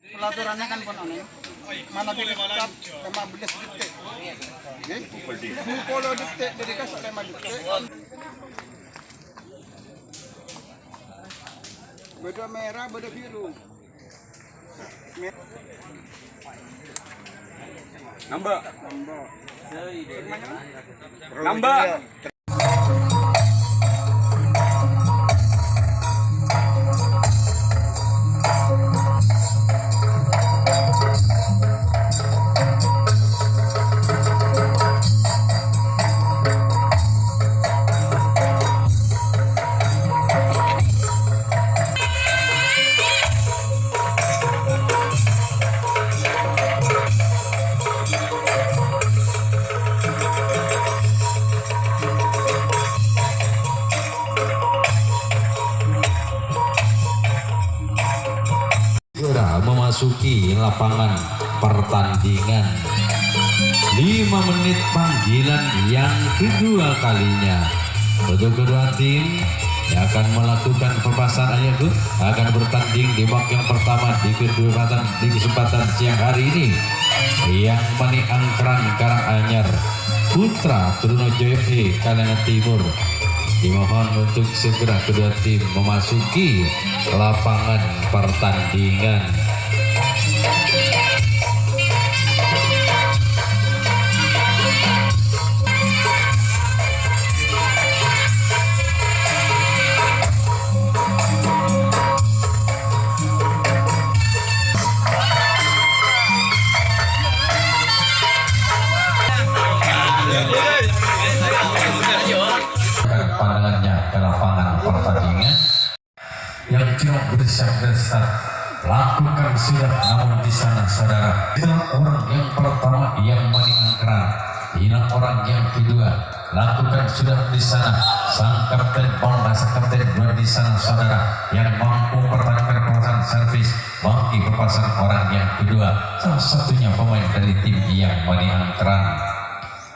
Pelaturannya kan pun aneh. Mana bila cap 15 detik. Okey. 20 detik dari kasar 5 detik. Beda merah, beda biru. Nambah. Nambah. Nambah. Memasuki lapangan pertandingan 5 menit panggilan yang kedua kalinya untuk kedua tim yang akan melakukan pembahasan akan bertanding di bak yang pertama di kesempatan siang hari ini yang Mani Angkran Karanganyar Putra Trunojoyo Kalengan Timur. Dimohon untuk segera kedua tim memasuki lapangan pertandingan. Pandangannya ke lapangan pertandingan yang cuma bersiap-siap lakukan sudah, namun di sana saudara orang yang pertama yang Mani Angkran, orang yang kedua lakukan sudah di sana sang kapten masa kapten dua di sana saudara yang mampu pertahankan perasaan servis bagi perpasan orang yang kedua, salah satunya pemain dari tim yang Mani Angkran.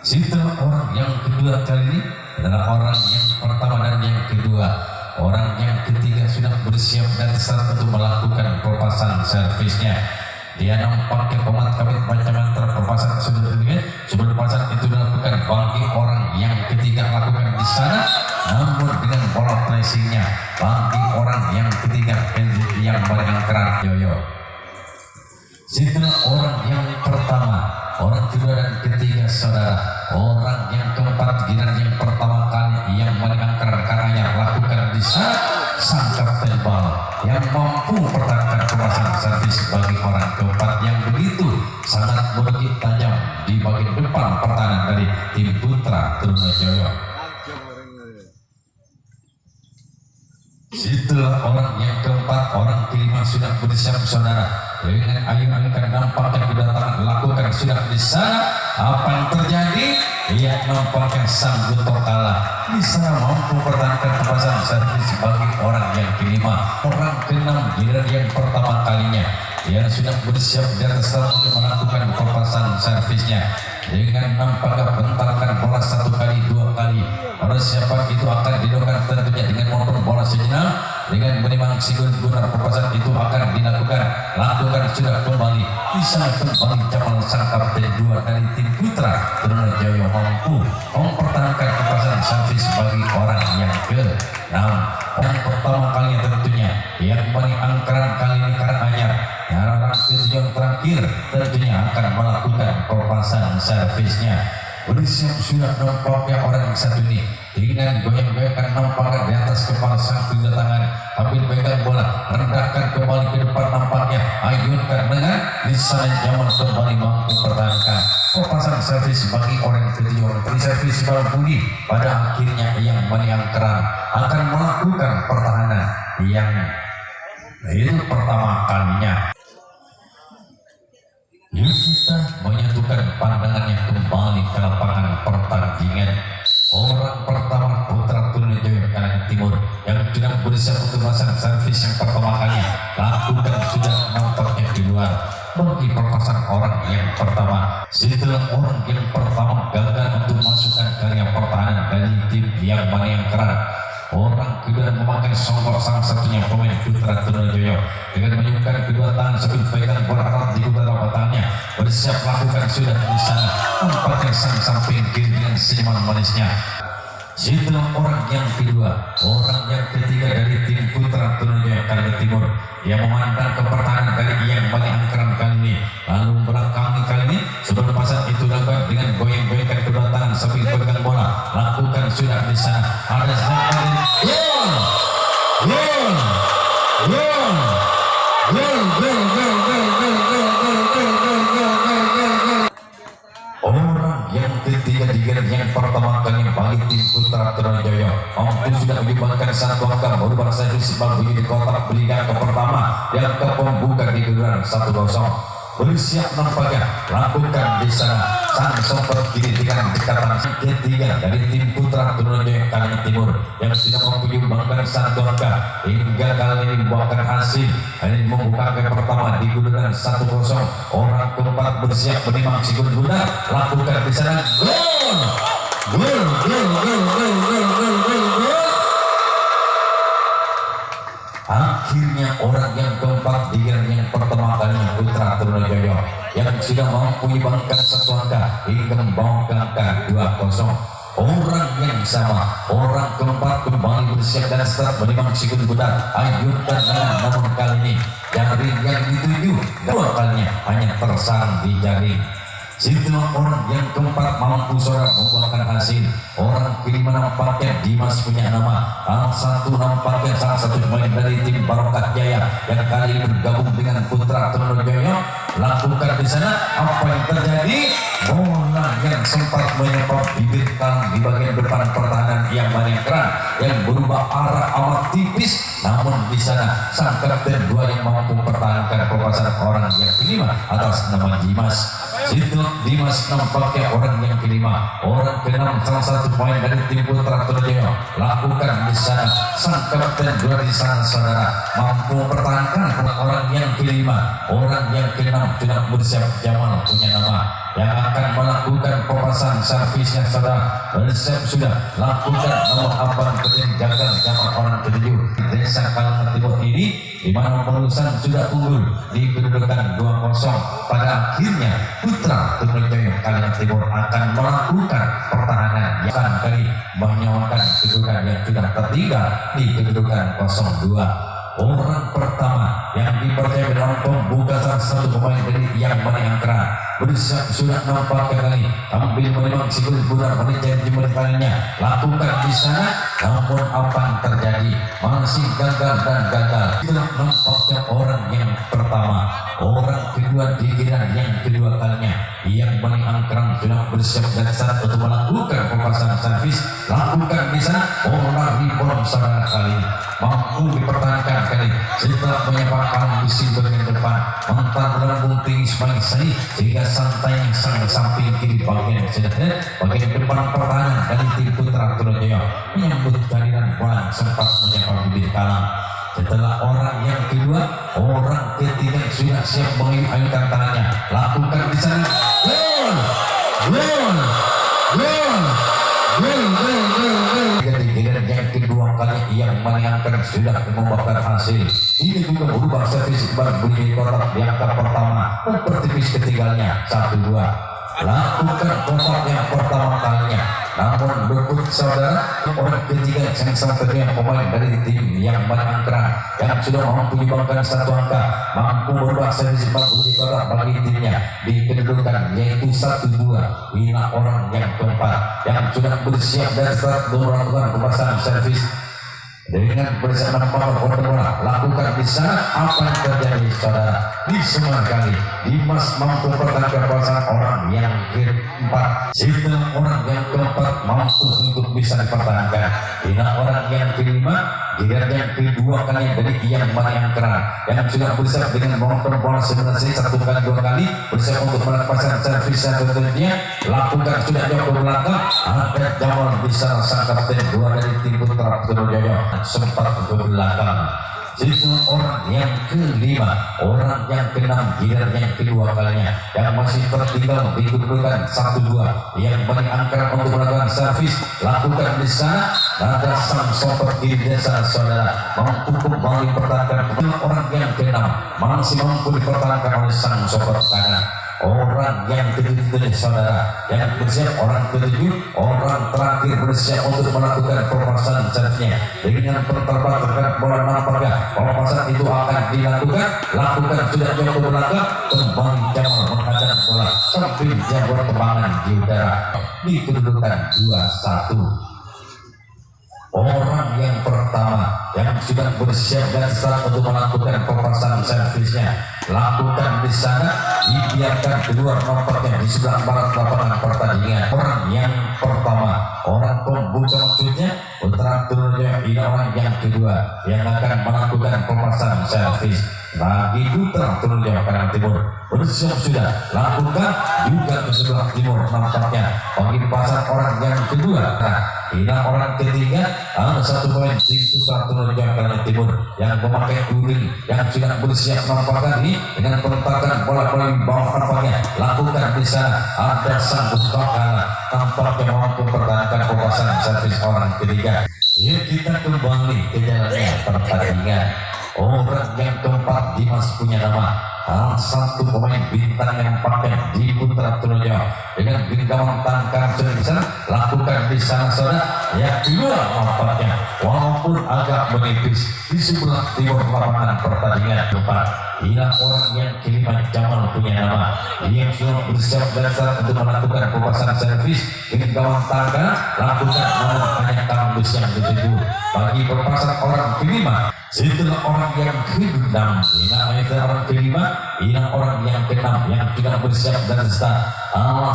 Setelah orang yang kedua kali ini adalah orang yang pertama dan yang kedua. Orang yang ketiga sudah bersiap dan start untuk melakukan perpasan servisnya. Dia nampaknya pemat-kamit macam-macam perpasan sebelumnya. Sebelum perpasan itu dilakukan bagi orang yang ketiga lakukan di sana, namun dengan bola pressingnya bagi orang yang ketiga yang paling keras Yoyo. Setelah orang yang pertama, orang kedua dan ketiga saudara, orang yang keempat giliran yang pertama kali yang menangkan karanya lakukan di sana sang kapten bal yang mampu pertahankan pemasangan servis bagi orang keempat yang begitu sangat begitu tajam di bagian depan pertahanan dari tim Putra Trunojoyo. Setelah orang yang keempat, orang kelima sudah bersiap saudara dengan ayun-ayunkan nampak yang kedatangan lakukan sudah di sana. Apa yang terjadi? Ia nampaknya sang Guntur kalah di sana mampu pertahankan pemasangan servis bagi orang yang kelima. Orang keenam giliran yang pertama kalinya yang sudah bersiap di atas untuk melakukan pemasangan servisnya dengan nampaknya bentarkan bola satu kali dua kali. Persiapan itu akan dilakukan tentunya dengan motor bola sejenak dengan menimang sigur guna perpasan itu akan dilakukan sudah kembali bisa kembali Jamal sang kapten dua dari tim Putra Trunojoyo mampu mempertahankan perpasan servis bagi orang yang ke-6. Yang pertama kali tentunya yang Mani Angkran kali ini Karanganyar yang yang terakhir tentunya akan melakukan perpasan servisnya. Bersiap sudah nampaknya orang satu ini dengan goyang-goyangkan nampaknya di atas kepala sang tangan ambil pegang bola rendahkan kembali ke depan nampaknya ayunkan dengan di sana Jamal kembali mampu pertahankan perpasan servis bagi orang ketiga dari servis Bal Budi. Pada akhirnya yang Mani Angkran akan melakukan pertahanan yang itu pertama kalinya. Yuk kita menyatukan pandangannya kembali ke lapangan pertandingan. Orang pertama Putra Trunojoyo Kalengan Timur yang sudah bersiap untuk pasang servis yang pertama kali lakukan sudah nampaknya di luar bagi perpasan orang yang pertama. Setelah orang yang pertama gagal untuk masukkan karya pertahanan dari tim yang Mani Angkran, Orang kedua memakai songkok salah satunya pemain Putra Trunojoyo dengan menunjukkan kedua tangan sambil pegang bola erat di udara otaknya, bersiap lakukan sudah di sana tampaknya sang samping kiri dengan senyuman manisnya. Setelah orang yang kedua, orang yang ketiga dari tim Putra Trunojoyo Kalimantan Timur yang memandang ke pertahanan dari yang paling angkeran kali ini, lalu belakangi kali ini sebelum pasang itu lakukan dengan goyang-goyangkan kedua tangan sambil pegang bola, lakukan sudah di sana ada serangan gol gol gol gol gol gol gol gol gol gol gol gol gol gol gol. Orang yang ketiga di game yang pertama kali bagi tim Putra Trunojoyo mampu sudah menyumbangkan satu angka merubah servis bagus di kotak belikan ke pertama yang ke pembuka di kedudukan 1-0. Bersiap nampaknya lakukan di sana sang sopper kiri dengan dekatan ketiga dari tim Putra Trunojoyo Kalimantan Timur yang sudah mampu menyumbangkan satu angka hingga kali ini membuahkan hasil. Ini membuka ke pertama di kedudukan 1-0. Orang keempat bersiap menimang si Gunda, lakukan di sana gol gol gol gol gol gol gol gol gol. Akhirnya orang yang keempat di game yang pertama kalinya Putra Trunojoyo yang sudah mampu menyumbangkan satu angka hingga membawa ke angka 2-0. Orang yang sama, orang keempat kembali bersiap dan start menimang si Gunda, ayun dan menang, namun kali ini jaring yang dituju dua kalinya hanya tersarang di jaring. Setelah orang yang keempat mampu seorang membuahkan hasil, orang kelima nampaknya Dimas punya nama, satu nampaknya salah satu pemain dari tim Barokat Jaya yang kali ini bergabung dengan Putra Trunojoyo. Lakukan di sana apa yang terjadi? Bola yang sempat menyebab bibir kang di bagian depan pertahanan yang banyak keran yang berubah arah amat tipis, namun di sana sang kapten dua yang mampu mempertahankan perpasan orang yang kelima atas nama Dimas. Situ Dimas nampaknya orang yang kelima, orang keenam salah satu pemain dari tim Putra Trunojoyo. Lakukan di sana sang kapten dua di sana saudara mampu mempertahankan orang yang kelima, orang yang keenam sudah bersiap Jamal punya nama yang akan melakukan pemasangan servisnya saudara bersiap sudah lakukan nomor abang kemudian gagal Jamal orang ketujuh Desa Kalimantan Timur ini di mana perusahaan sudah unggul di kedudukan 2-0. Pada akhirnya Putra Trunojoyo Kalimantan Timur akan melakukan pertahanan yang akan kali menyawakan kedudukan yang sudah tertinggal di kedudukan 0-2. Orang pertama yang dipercaya dalam pembuka salah satu pemain dari yang paling angkeran bersiap sudah nampak kali ambil menimang si Gunda menjadi jembatannya, lakukan di sana namun apa yang terjadi masih gagal dan gagal. Itulah nampaknya orang yang pertama, orang kedua di giliran yang kedua kalinya yang paling angkeran sudah bersiap dan saat untuk melakukan pemasangan servis, lakukan di sana orang rebound saudara kali mampu dipertahankan kali setelah menyebabkan besi bagian depan mentar melambung tinggi sebagai seni sehingga santai sang samping kiri bagian sedang bagian depan pertahanan dari tim Putra Trunojoyo menyambut kehadiran bola sempat menyebabkan bibir kalang. Setelah orang yang kedua, orang ketiga sudah siap mengayunkan tangannya, lakukan di sana gol gol gol gol gol gol. Yang kedua kali yang menangkan sudah membuahkan hasil. Ini juga berubah servis berbunyi kotak di angka pertama mempertipis ketiganya 1-2. Lakukan kotak yang pertama kalinya, namun berikut saudara orang ketiga yang satunya pemain dari tim yang menangkan yang sudah mampu menyumbangkan satu angka mampu berubah servis berbunyi kotak bagi timnya di kedudukan yaitu 1-2. Inilah orang yang keempat yang sudah bersiap dan start melakukan pemasangan servis dengan bersama power bola. Lakukan di sana apa yang terjadi saudara di semua kali Dimas mampu pertahankan pasangan orang yang keempat. Setelah orang yang keempat mampu untuk bisa dipertahankan, inilah orang yang kelima giliran yang kedua kali dari yang paling keran yang sudah bersiap dengan mengontrol bola sebenarnya 1 kali 2 kali bersiap untuk melakukan servis yang tentunya lakukan sudah jauh ke belakang ada Jamal bisa sang kapten dua dari tim Putra Trunojoyo sempat ke belakang Itu orang yang kelima, orang yang keenam, giliran yang kedua kalinya yang masih tertinggal di kedudukan 1-2 yang paling angkat untuk melakukan servis. Lakukan di sana. Ada sang sopper di desa saudara mampu kembali pertahankan. Orang yang keenam masih mampu dipertahankan oleh sang sopper kanan. Orang yang ketujuh saudara yang bersiap, orang ketujuh, orang terakhir bersiap untuk melakukan pelepasan servisnya dengan pertama terkait bola. Nampaknya pelepasan itu akan dilakukan. Lakukan sudah jauh ke belakang, kembali Jamal menghadap bola sambil Jamal berkembangan di udara di kedudukan 2-1. Orang yang pertama yang sudah bersiap dan start untuk melakukan pelepasan servisnya, lakukan di sana, dibiarkan keluar nampaknya di sebelah barat lapangan pertandingan. Orang yang pertama, orang pembuka maksudnya, Putra Turunjaya. Ini orang yang kedua yang akan melakukan pelepasan servis bagi Putra Turunjaya kanan timur. Bersiap sudah, lakukan juga ke sebelah timur nampaknya bagi pasang orang yang kedua. Nah, ini orang ketiga, ada 1 poin tim Putra Turunjaya kanan timur yang memakai uring yang sudah bersiap nampaknya ini dengan peletakan bola-bola di bawah nampaknya. Lakukan di sana, ada sang Bukakala tampaknya mampu mempertahankan pelepasan servis orang ketiga. Yuk kita kembali ke jalannya pertandingan. Orang yang keempat, Dimas punya nama, satu pemain bintang yang pakai di Putra Turunjaya dengan genggaman tangkang sudah bisa lakukan di sana saudara. Yang kedua nampaknya walaupun agak menipis di sebelah timur lapangan pertandingan tempat. Inilah orang yang kelima, Jamal punya nama, dia sudah bersiap dasar untuk melakukan pelepasan servis dengan gawang tangga. Lakukan namun hanya tanggus yang dituju bagi pelepasan orang kelima. Setelah orang yang keenam, ini orang kelima, ini orang yang keenam yang sudah bersiap dan start.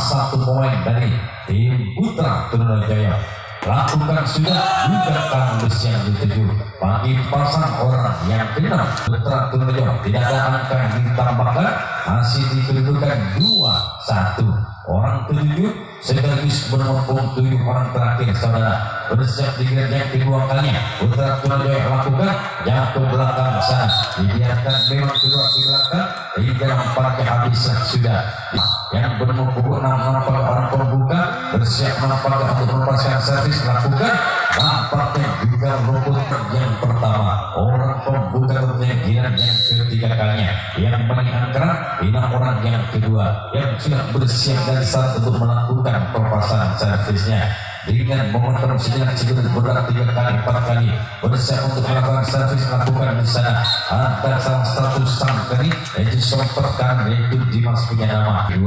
Satu poin dari tim Putra Turunjaya. Lakukan sudah juga tanggus yang dituju bagi pasang orang yang keenam. Putra Turunjaya tidak ada angka yang ditambahkan, masih di kedudukan 2-1. Orang ketujuh sekaligus bermumpung 7 orang terakhir saudara bersiap di gelar yang kedua kalinya. Putra Turunjaya lakukan jauh ke belakang sana, dibiarkan memang keluar di belakang hingga nampaknya habis sudah. Yang bermumpung 6 nampaknya orang pembuka bersiap nampaknya untuk melepaskan servis. Lakukan nampaknya juga rumput yang pertama, orang pembuka tentunya giliran yang ketiga kalinya yang paling angkat. Ini orang yang kedua yang sudah bersiap dan saat untuk melakukan pelepasan servisnya dengan momentum sejenak sebelum berat 3 kali 4 kali bersiap untuk melakukan servis. Lakukan di sana ada salah satu sang tadi yaitu soperkan yaitu Dimas punya nama 2.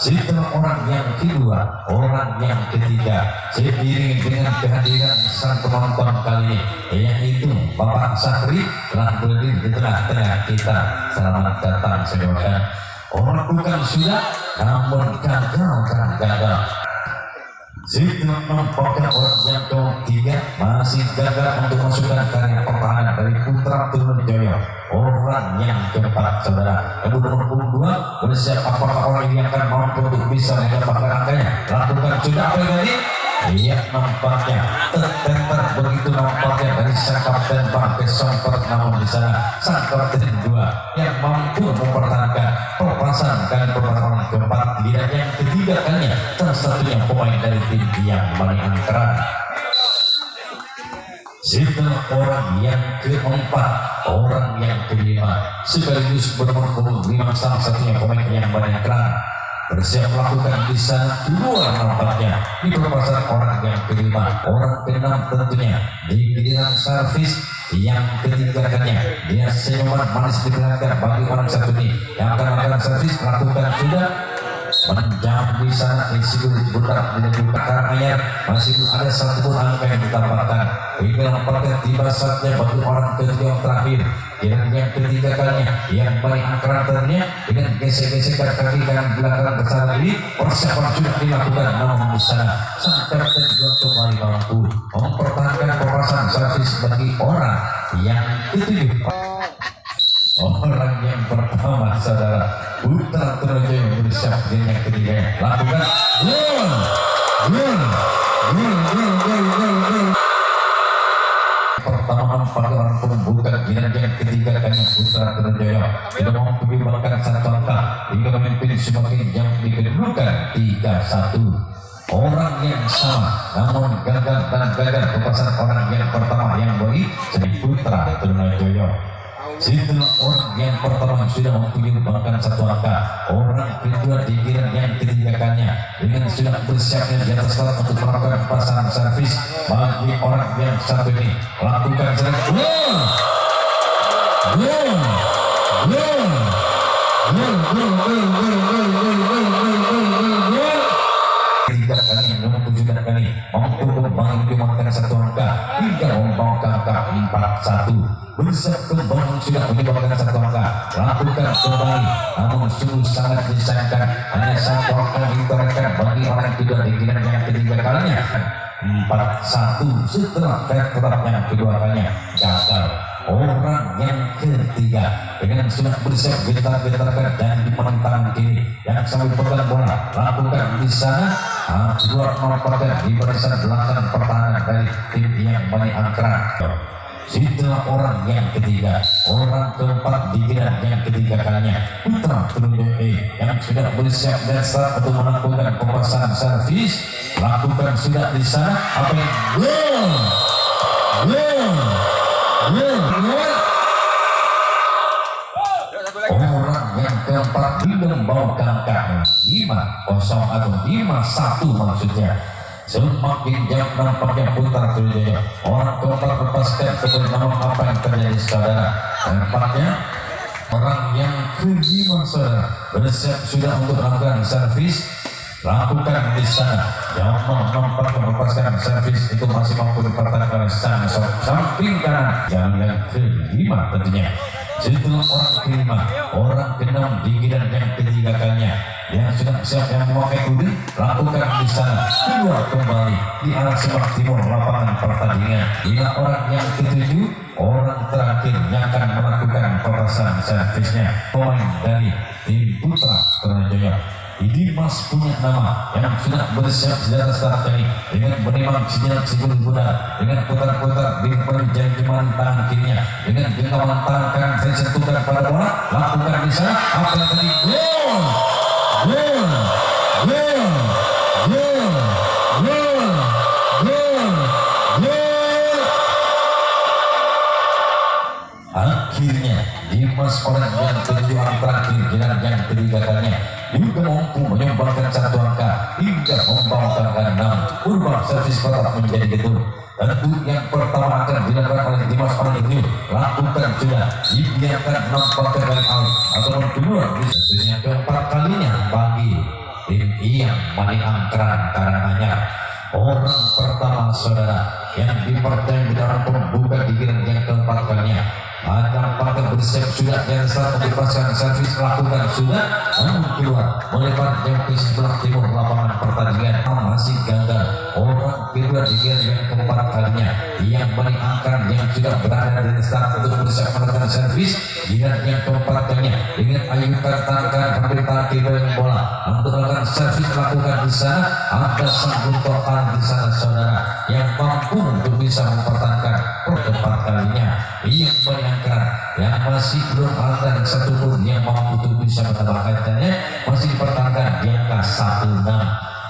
Setelah orang yang kedua, orang yang ketiga seiring dengan kehadiran sang penonton kali ini yaitu Bapak Sakri telah berdiri di tengah-tengah kita. Selamat datang semuanya. Orang bukan sudah namun gagal. Setelah nampaknya orang yang ketiga masih gagal untuk masukkan karya pertahanan dari Putra Turunjaya. Orang yang keempat saudara yang nomor 2 bersiap, apakah orang ini akan mampu untuk bisa mendapatkan angkanya. Lakukan sudah apa ini? Iya nampaknya tertenter begitu nampaknya dari sang kapten pakai somper, namun di sana sang kapten 2 yang mampu mempertahankan pelepasan dan pertahanan keempat. Tidak yang ketiga kalinya salah satunya pemain dari tim yang paling angkeran. Setelah orang yang keempat, orang yang kelima sekaligus bernomor 5 salah satunya pemain yang paling keren bersiap melakukan di sana keluar nampaknya di pelepasan orang yang kelima. Orang keenam tentunya di giliran servis yang ketiga kalinya dia senyuman manis diperlihatkan bagi orang satu ini yang akan melakukan servis. Lakukan sudah menjawab di sana isi budak dan juga karena masih belum ada satupun angka yang ditambahkan hingga nampaknya tiba saatnya bagi orang ketiga yang terakhir yang ketiga kalinya yang paling angkeran ternyata dengan gesek-gesek kaki kanan belakang bersama ini persiapan sudah dilakukan. Namun di sana sang kapten juga kembali mampu mempertahankan pelepasan servis bagi orang yang ketujuh. Orang yang pertama saudara Putra Turunjaya bersiap dengan yang ketiga. Lakukan gol. Pertama pada orang pembuka Giran yang ketiga Kanya Putra Terjaya tidak mampu menyumbangkan satu angka hingga memimpin sebagai yang dikedudukan 3-1. Orang yang sama namun gagal dan gagal kepasan orang yang pertama yang beri jadi Putra Terjaya. Setelah orang yang pertama sudah menyumbangkan satu angka, orang kedua di giran yang ketiga Kanya dengan sudah bersiapnya di atas alat untuk melakukan pasang servis bagi orang yang satu ini lakukan servis. Tiga kali nomor 7 kali mampu mengimbangkan satu angka hingga membawa ke angka 4-1. Bersiap kembali sudah menyumbangkan satu angka, lakukan kembali namun sungguh sangat disayangkan hanya satu angka ditorehkan bagi orang kedua di giran yang ketiga kalinya 4-1. Setelah rekor yang kedua kalinya gagal, orang yang ketiga dengan sudah bersiap getar-getarkan dan di tangan kiri yang sambil pegang bola lakukan di sana keluar merupakan di barisan belakang pertahanan dari tim yang banyak angkran. Setelah orang yang ketiga, orang keempat di giran yang ketiga kalinya Putra Terjaya yang sudah bersiap dan start untuk melakukan pemasangan servis lakukan sudah di sana apa yang orang yang keempat membawa angka 5-0 atau 5-1 maksudnya. Semakin jauh nampaknya Putra Terjaya. Orang keempat lepaskan keberanian apa yang terjadi saudara. Nampaknya orang yang kelima saudara bersiap sudah untuk melakukan servis lakukan di sana. Yang nampak melepaskan servis itu masih mampu dipertahankan sang samping kanan yang kelima tentunya. Setelah orang kelima, orang keenam di giran yang ketiga kalinya yang sudah siap yang memakai kuda lakukan di sana keluar kembali di arah sebelah timur lapangan pertandingan. Bila orang yang ketujuh, orang terakhir yang akan melakukan perasan servisnya pemain dari tim Putra Terjaya. Ini Mas punya nama yang sudah bersiap senjata start ini dengan menembak senjata sebelum budak dengan putar-putar di penjajaman tangan kirinya dengan genggaman tangan kanan saya sentuhkan pada bola lakukan di sana apa yang tadi akhirnya Dimas orang yang kejuaraan terakhir giran yang ketiga kalinya juga mampu menyumbangkan satu angka hingga membawa ke angka 6 urban servis tetap menjadi gedung. Tentu yang pertama akan dilakukan oleh Dimas orang itu lakukan sudah dibiarkan nampak kali out atau kedua yang keempat kalinya bagi tim yang Maniangkran Karanganyar. Orang pertama saudara yang dipercaya di dalam pembuka di giran yang keempat kalinya ada partai bersiap sudah yang saat melepaskan servis lakukan sudah namun keluar melebar jauh ke sebelah timur lapangan pertandingan masih gagal. Orang kedua di giran yang keempat kalinya yang Maniangkran yang sudah berada di start untuk bersiap melakukan servis giran yang keempat kalinya dengan ayukan tangan hampir tangan yang bola untuk melakukan servis lakukan di sana ada sanggup total di sana saudara yang mampu untuk bisa mempertahankan keempat kalinya yang Maniangkran yang masih belum ada satupun yang mampu untuk bisa menambahkannya masih dipertahankan di angka 1-6.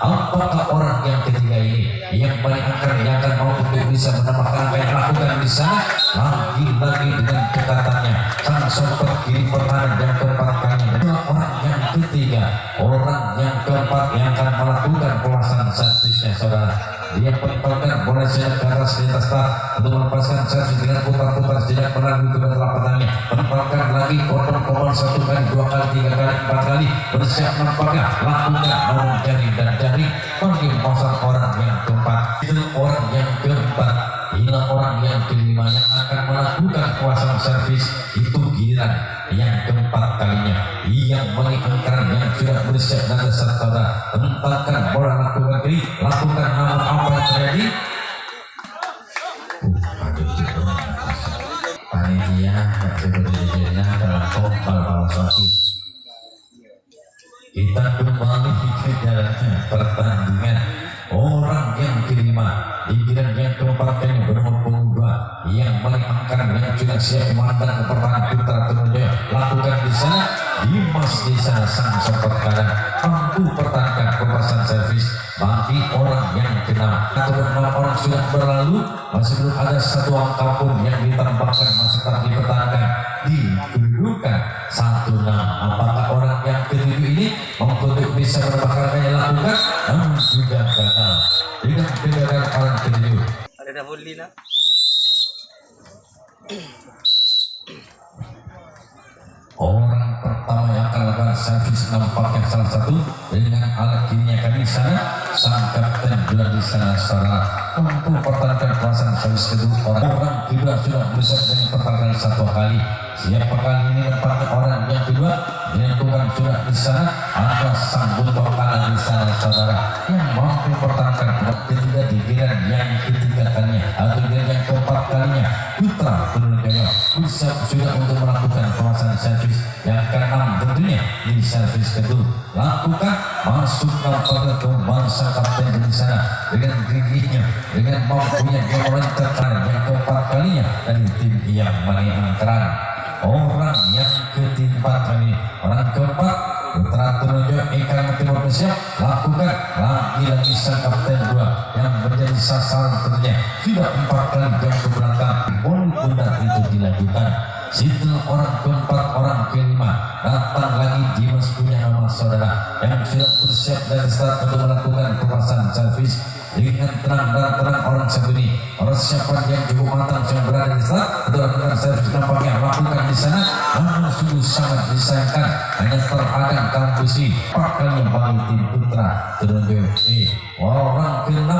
Apakah orang yang ketiga ini yang Maniangkran yang akan mau untuk bisa menambahkan apa yang lakukan di sana lagi-lagi dengan cekatannya sang sopir kiri pertahanan yang keempat kalinya orang yang ketiga orang yang keempat yang akan melakukan pemasangan servisnya saudara. Dia menempelkan bola siap ke atas di atas start untuk melepaskan servis dengan putar-putar tidak melalui kedua lapangannya menempelkan lagi korban satu kali dua kali tiga kali empat kali bersiap nampaknya lakukan namun jaring dan jaring panggil pasang orang yang keempat itu orang yang keempat inilah orang yang kelima yang akan melakukan pemasangan servis itu giran yang keempat kalinya yang Maniangkran yang sudah bersiap dan serta menempelkan bola lakukan kiri lakukan namun apa yang terjadi panitia sebenarnya dalam total sakit kita kembali ke jalannya pertandingan orang yang kelima. Di giliran yang keempat kali bernomor punggung 2 yang paling angkran yang sudah siap memandang ke pertahanan putra Trunojoyo. Lakukan di sana Dimas di sana sang support kanan mampu pertahankan pembahasan servis bagi orang yang keenam. Atau 6 orang sudah berlalu, masih belum ada satu angka pun yang ditambahkan, masih tetap dipertahankan di kedudukan 1-6. Apakah orang yang ketujuh ini untuk bisa menambahkannya lakukan namun juga gagal dengan kendaraan orang ketujuh. Ada dah volley lah. Orang pertama yang akan lakukan servis nampaknya salah satu dengan alat kimia kami sana sang kapten juga di sana saudara mampu pertahankan perasaan servis kedua. Orang kedua sudah berusaha dengan pertahanan satu kali. Siapa kali ini menempatkan orang yang kedua dilakukan sudah di sana ada sang buntong kanan di sana saudara yang mampu pertahankan ketiga di giliran yang ketiga kalinya atau giliran yang keempat kalinya putra Trunojoyo bisa sudah untuk melakukan pemasangan servis yang keenam tentunya di servis kedua. Lakukan masuk pada kembang sang kapten di sana dengan gigihnya dengan mampunya dia melontarkan yang keempat kalinya dari tim yang menangkan. Orang yang keempat ini, orang keempat putra Trunojoyo Eka Timur bersiap lakukan lagi sang kapten 2 yang menjadi sasaran tentunya sudah 4 kali jam ke belakang bunda itu dilakukan. Setelah orang keempat, orang kelima datang lagi Dimas punya nama saudara yang sudah bersiap dari start untuk melakukan pemasangan servis dengan terang dan terang. Orang satu ini persiapan yang cukup matang yang berada di start untuk melakukan servis nampaknya lakukan di sana namun sungguh sangat disayangkan hanya terhadang kampusi 4 kali bagi tim putra Trunojoyo. Orang ke-6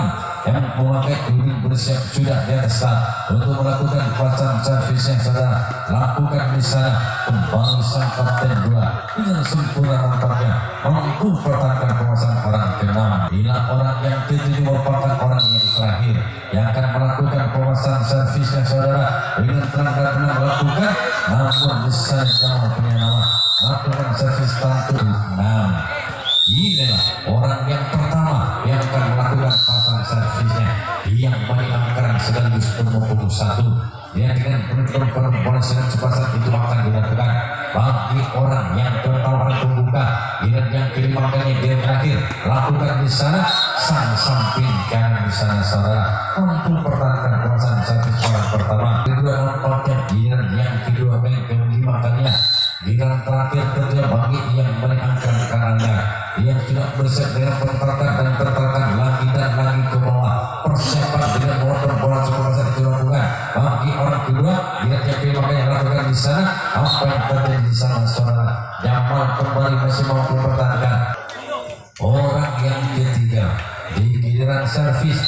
yang memakai udin bersiap sudah di atas start untuk melakukan pasang servis yang saudara lakukan di sana kembali sang kapten 2 dengan sempurna nampaknya mampu pertahankan pemasangan orang ke-6. Bila orang yang ke-7 merupakan orang yang terakhir yang akan melakukan pemasangan servis yang saudara dengan terang dan tenang melakukan namun di sana jangan punya nama melakukan servis tantu 6. Inilah orang yang pertama yang akan melakukan pasang servisnya yang paling angkaran sekaligus penuh 1 dia dengan penuh sangat cepat itu akan dilakukan bagi orang yang pertama pembuka yang kelima kali dia terakhir lakukan di sana sang samping kanan di sana saudara mampu pertahankan pasang servis orang pertama. Kedua nampaknya yang kedua kali kelima kalinya giliran terakhir tentunya bagi yang paling angkaran kanannya yang sudah bersiap dengan pertahanan dan pertahanan lagi dan lagi ke bawah persiapan dengan bola seperti itu lakukan bagi orang kedua yang kelima kali lakukan di sana. Apa yang terjadi di sana saudara Jamal kembali masih mampu pertahankan. Orang yang ketiga di giliran servis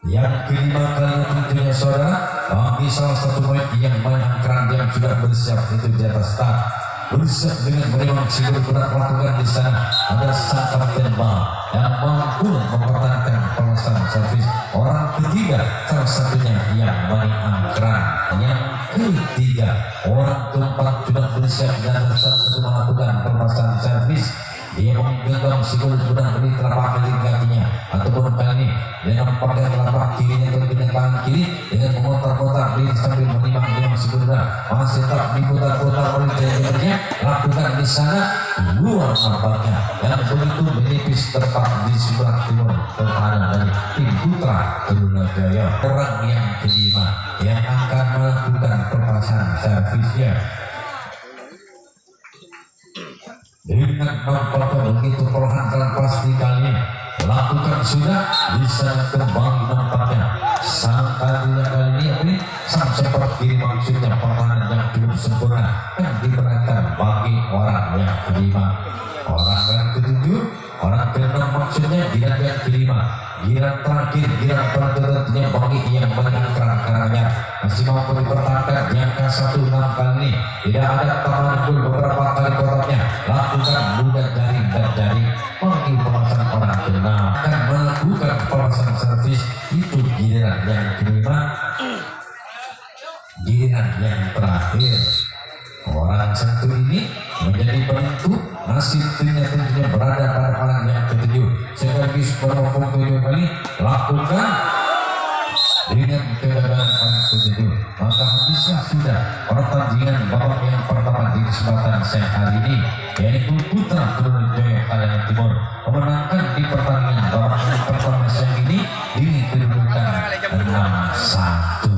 yang kelima kali tentunya saudara bagi salah satu poin yang banyak keran yang sudah bersiap itu di atas start bersiap dengan memang sigur berat melakukan di sana ada sang kapten bal yang mampu mempertahankan pemasangan servis. Orang ketiga salah satunya yang banyak angkeran yang ketiga orang keempat sudah bersiap dan start untuk melakukan pemasangan servis. Dia menggenggam sigur berat di telapak kaki kakinya ataupun kali ini dengan pakai telapak kirinya atau dengan tangan kiri dengan memutar-putar diri sambil menimbang sigur berat masih tetap diputar-putar oleh jari-jarinya lakukan di sana luar nampaknya yang begitu menipis tepat di sebelah timur pertahanan dari tim putra Trunojoyo. Orang yang kelima yang akan melakukan pemasangan servisnya dengan nampaknya begitu perlahan dan pasti kali lakukan sudah bisa kembali nampaknya sang kali ini sang seperti maksudnya pertahanan yang cukup sempurna yang diperhatikan bagi orang yang kelima. Orang yang ketujuh, orang keenam maksudnya giliran yang kelima, giliran terakhir, giliran tentunya bagi yang kerang-kerangnya masih mampu dipertahankan yang ke-1 6 kali ini tidak ada tambahan pun beberapa kali kotaknya lakukan mudah dari dan dari bagi pemasangan orang keenam akan melakukan pemasangan servis itu giliran yang kelima, giliran yang terakhir. Orang satu ini menjadi penentu nasib timnya tentunya berada pada orang yang ketujuh. Sekaligus berhubung 7 kali lakukan dengan kegagalan orang ketujuh. Maka habislah sudah pertandingan babak yang pertama di kesempatan siang hari ini, yaitu Putra Trunojoyo Kalimantan Timur memenangkan di pertandingan babak yang pertama siang ini di kedudukan 6-1.